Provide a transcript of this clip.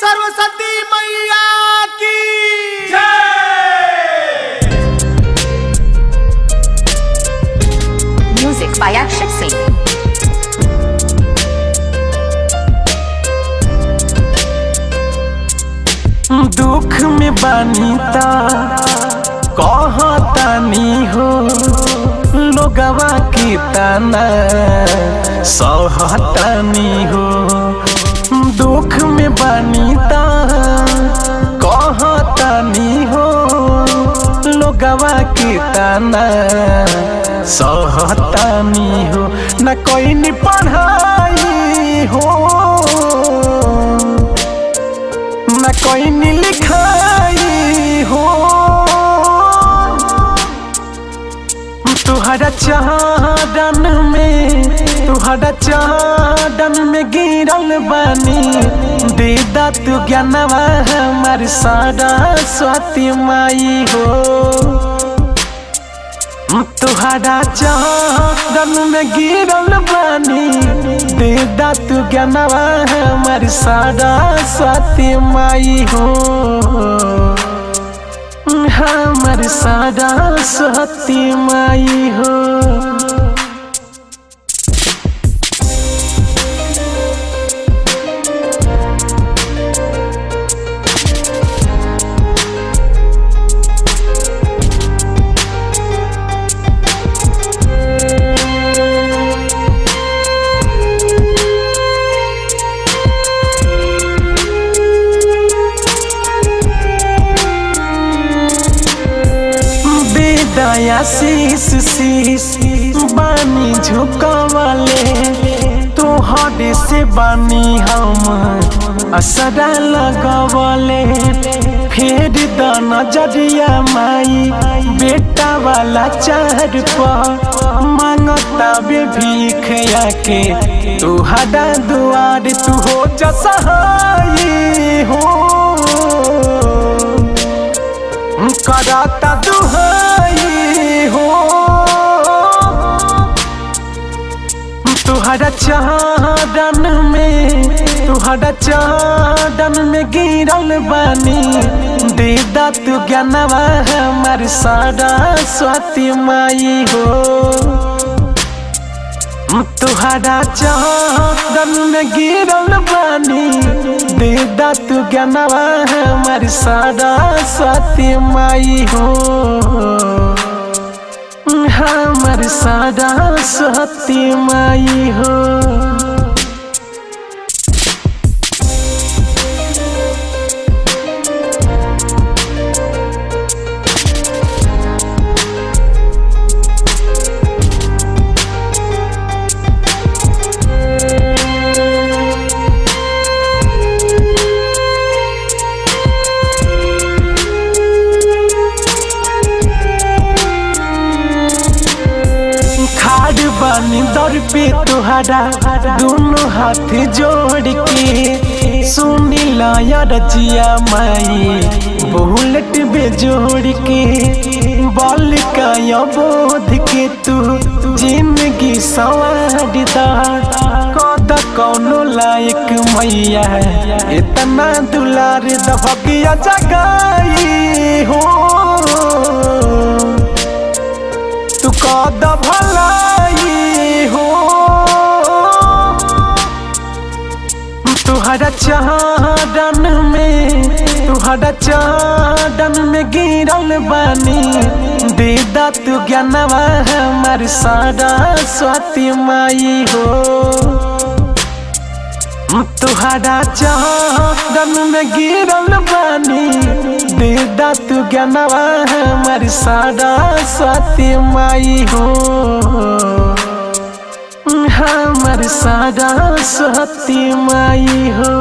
सरस्वती मैया की Music by Akshat Singh. दुख में बानी ता कहतानी हो लोगवा की तना सहतानी हो। दुख में बानी ता कहतानी हो लोगवा की तना सहतानी हो। न कोई नहीं पढ़ाई हो न कोई नहीं लिखाई हो। तुहरा चादन में गिरल बानी दीदा तू ज्ञानवा हमार सरस्वती माई हो। तुहरा चादन में गिरल बानी दीदा तू ज्ञानवा हमार सरस्वती माई हो। हमार सरस्वती माई हो। दया शीश बानी झुकवले तोहरे से बानी हम असरा लगवले। फेर द नजरिया माई बेटा वाला चार पर मांगता बे भीख आके तुहरा दुआर तू हो जा सहाय हो। कराता दुहाई हो तुहरा चादन में गिरल बानी दीदा तू ज्ञानवा हमार सरस्वती माई हो। तुहरा चादन में गिरल बानी दीदा तू ज्ञानवा हमार सरस्वती माई हो। हमार सरस्वती माई हो। बानी दर पे तुहरा दोनों हाथ जोड़ के सुनी लाया रजिया माई बुलेट बेजोड़ के बाल का बोध के तू जिंदगी संवारदा कद कौनो लायक मैया इतना दुलार दबगिया जगाई हो। तू कद भलाई हो तुहरा चादन में गिरल बानी दीदा तू ज्ञानवा हमार सरस्वती माई हो। तुहरा चादन में गिरल बानी दीदा तू ज्ञानवा हमार सरस्वती माई हो। हमार सरस्वती माई हो।